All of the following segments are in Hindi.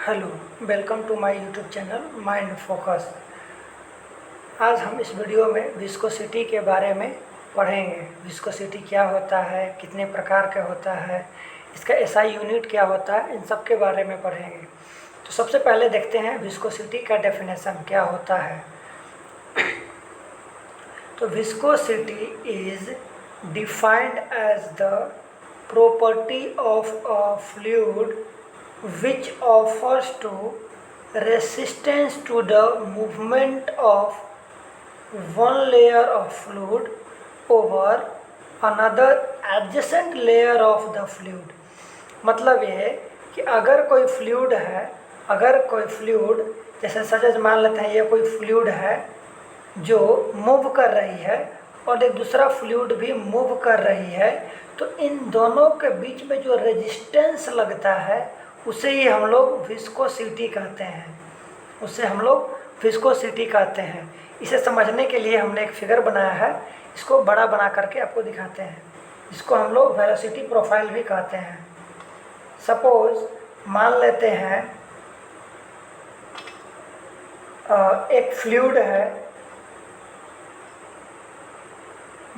Hello, welcome to my YouTube channel mind focus. आज हम इस वीडियो में विस्कोसिटी के बारे में पढ़ेंगे। विस्कोसिटी क्या होता है, कितने प्रकार का होता है, इसका एसआई यूनिट क्या होता है, इन सब के बारे में पढ़ेंगे। तो सबसे पहले देखते हैं विस्कोसिटी का डेफिनेशन क्या होता है। तो viscosity is defined as the property of a fluid which offers to resistance to the movement of one layer of fluid over another adjacent layer of the fluid। मतलब ये है कि अगर कोई फ्लूइड है, जैसे सच मान लेते हैं ये कोई फ्लूइड है जो मूव कर रही है और एक दूसरा फ्लूइड भी मूव कर रही है, तो इन दोनों के बीच में जो रेजिस्टेंस लगता है उसे ही हम लोग विस्कोसिटी कहते हैं। इसे समझने के लिए हमने एक फिगर बनाया है, इसको बड़ा बना करके आपको दिखाते हैं। इसको हम लोग वेलोसिटी प्रोफाइल भी कहते हैं। सपोज मान लेते हैं एक फ्लूइड है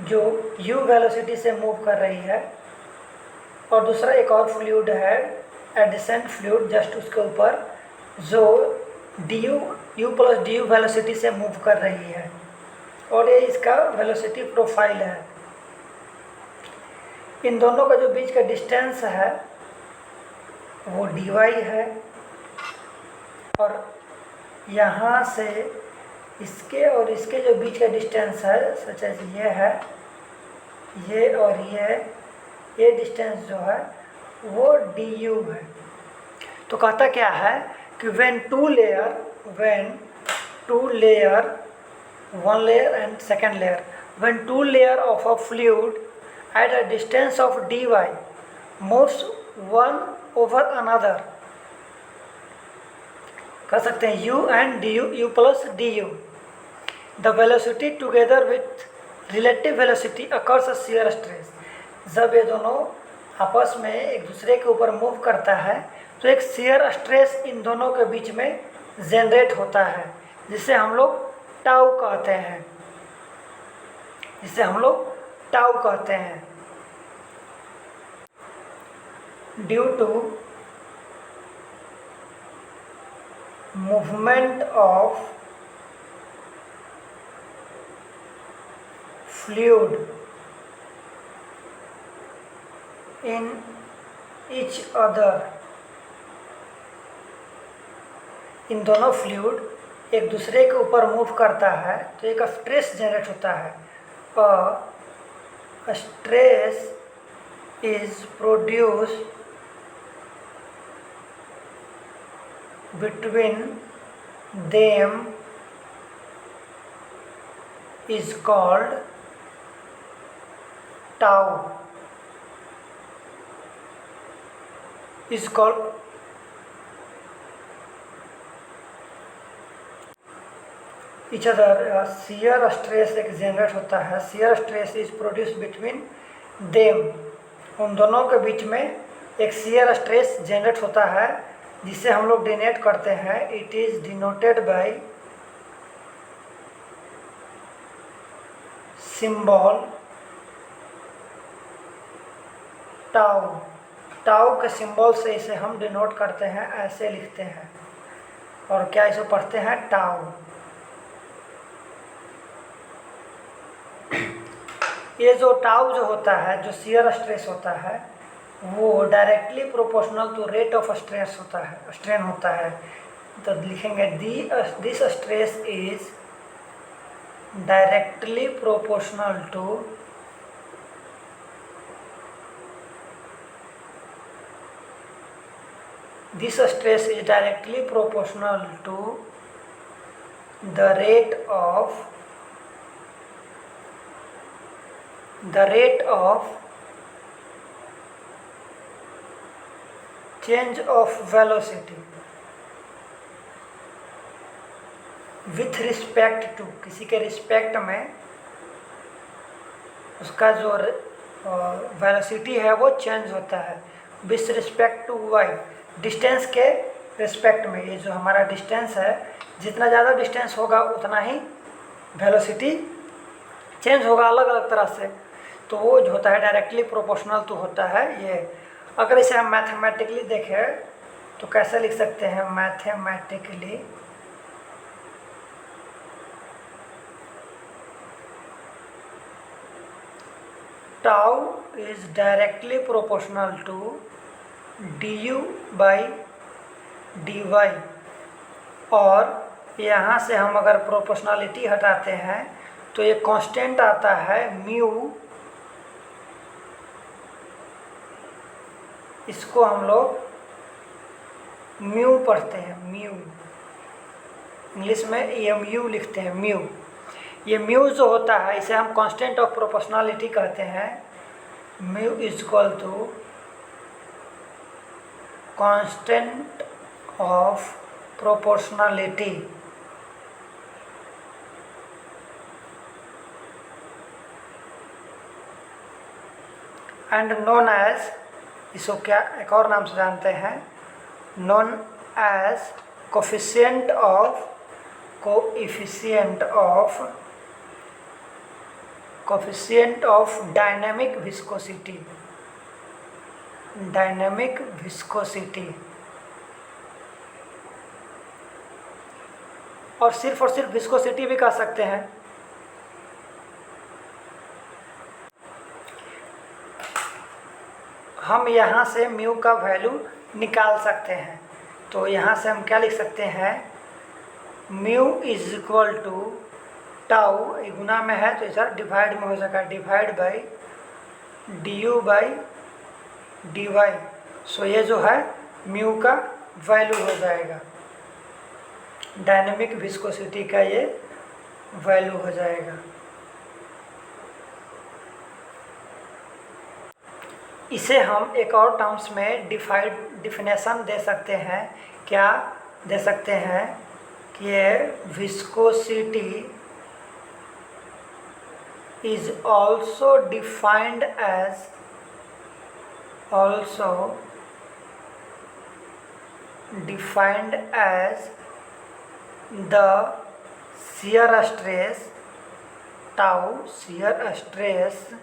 जो u वेलोसिटी से मूव कर रही है और दूसरा एक और फ्लूइड है एडिसेंट फ्लूइड जस्ट उसके ऊपर जो u प्लस डी वेलोसिटी से मूव कर रही है, और ये इसका वेलोसिटी प्रोफाइल है। इन दोनों का जो बीच का डिस्टेंस है वो dy है, और यहाँ से इसके और इसके जो बीच का डिस्टेंस है सच एज ये है, ये और ये डिस्टेंस जो है वो du है। तो कहता क्या है कि when two layer one layer and second layer, when two layer of a fluid at a distance of dy moves one over another, कह सकते हैं u and du, u plus du, the velocity together with relative velocity occurs a shear stress। जब ये दोनों आपस में एक दूसरे के ऊपर मूव करता है तो एक shear स्ट्रेस इन दोनों के बीच में जनरेट होता है, जिसे हम लोग टाउ कहते हैं। Due to movement of fluid in each other, इन दोनों फ्लूइड एक दूसरे के ऊपर मूव करता है तो एक स्ट्रेस जनरेट होता है। A stress is produce between them is called tau, each other। shear stress एक जनरेट होता है, shear stress is produced between them, उन दोनों के बीच में एक shear stress जनरेट होता है जिसे हम लोग डिनोट करते हैं। It is denoted by symbol tau के सिंबल से इसे हम डिनोट करते हैं, ऐसे लिखते हैं। और क्या इसे पढ़ते हैं? टाउ। ये जो टाउ जो होता है, जो shear स्ट्रेस होता है, वो directly proportional to rate of strain होता है। तो लिखेंगे this stress is directly proportional to the rate of change of velocity with respect to, किसी के रिस्पेक्ट में उसका जो वेलोसिटी है वो चेंज होता है। With respect to y, distance के रिस्पेक्ट में, ये जो हमारा डिस्टेंस है, जितना ज़्यादा डिस्टेंस होगा उतना ही वेलोसिटी चेंज होगा अलग अलग तरह से। तो वो जो होता है डायरेक्टली प्रोपोर्शनल तो होता है ये। अगर इसे हम मैथमेटिकली देखें तो कैसे लिख सकते हैं, mathematically tau is directly proportional to du/dy। और यहाँ से हम अगर प्रोपोर्शनलिटी हटाते हैं तो ये कांस्टेंट आता है म्यू, इसको हम लोग म्यू पढ़ते हैं, म्यू इंग्लिश में एमयू लिखते हैं, म्यू। ये म्यू जो होता है इसे हम कांस्टेंट ऑफ प्रोपोर्शनलिटी कहते हैं। Mu is equal to constant of proportionality and known as, इसको क्या एक और नाम से जानते हैं, known as coefficient of dynamic viscosity. और सिर्फ विस्कोसिटी भी कह सकते हैं। हम यहाँ से म्यू का वैल्यू निकाल सकते हैं। तो यहाँ से हम क्या लिख सकते हैं, mu is equal to tau, गुना में है तो इधर डिवाइड में हो जाएगा, डिवाइड बाई du/dy। सो ये जो है म्यू का वैल्यू हो जाएगा, डायनेमिक विस्कोसिटी का ये वैल्यू हो जाएगा। इसे हम एक और टर्म्स में डिफिनेशन दे सकते हैं। क्या दे सकते हैं कि ये viscosity is also defined as the shear stress tau, shear stress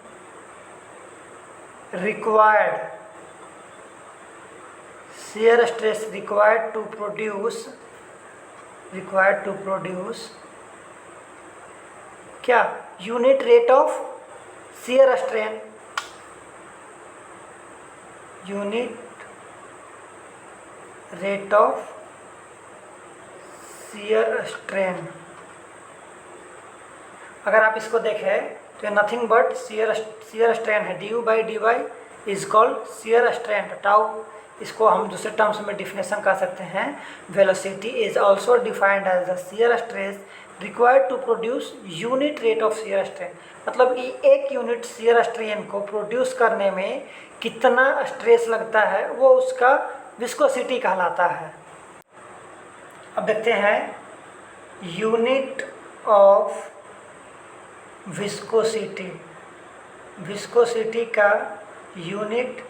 required to produce क्या, unit rate of shear strain, unit rate of shear strain। अगर आप इसको देखें तो नथिंग बट shear strain है, du/dy is called shear strain tau. इसको हम दूसरे टर्म्स में डिफिनेशन कर सकते हैं, velocity is also defined as the shear stress required to produce unit rate of shear strain। मतलब कि एक यूनिट shear strain को प्रोड्यूस करने में कितना स्ट्रेस लगता है वो उसका विस्कोसिटी कहलाता है। अब देखते हैं यूनिट ऑफ विस्कोसिटी का यूनिट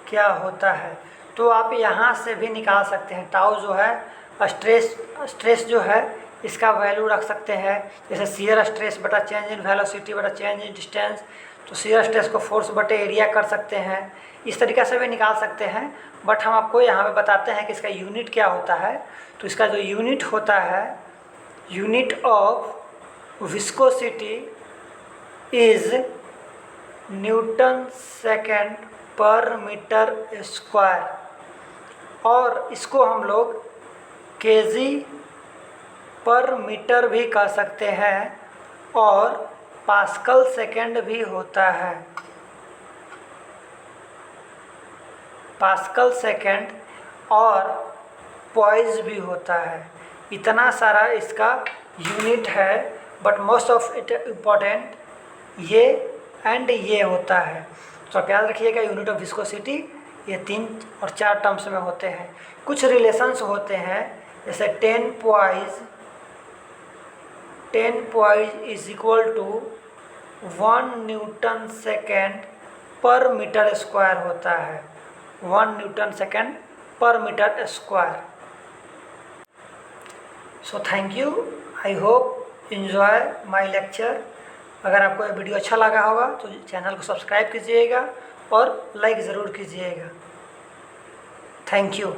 क्या होता है। तो आप यहाँ से भी निकाल सकते हैं, टाउ जो है स्ट्रेस जो है इसका वैल्यू रख सकते हैं, जैसे shear स्ट्रेस बटा चेंज इन वेलोसिटी बटा चेंज इन डिस्टेंस। तो shear स्ट्रेस को फोर्स बटे एरिया कर सकते हैं, इस तरीक़ा से भी निकाल सकते हैं। बट हम आपको यहाँ पे बताते हैं कि इसका यूनिट क्या होता है। तो इसका जो यूनिट होता है, unit of viscosity is Newton second per meter square, और इसको हम लोग केजी पर मीटर भी कह सकते हैं, और पास्कल सेकेंड भी होता है, पास्कल सेकेंड और पॉइज भी होता है। इतना सारा इसका यूनिट है, but most of it important ये एंड ये होता है। तो आप याद रखिएगा, यूनिट ऑफ विस्कोसिटी ये 3 और 4 टर्म्स में होते हैं। कुछ रिलेशंस होते हैं, जैसे 10 poise is equal to 1 newton second per meter square होता है, 1 newton second per meter square. So thank you. I hope enjoy my lecture. अगर आपको ये वीडियो अच्छा लगा होगा तो चैनल को सब्सक्राइब कीजिएगा और लाइक ज़रूर कीजिएगा. Thank you.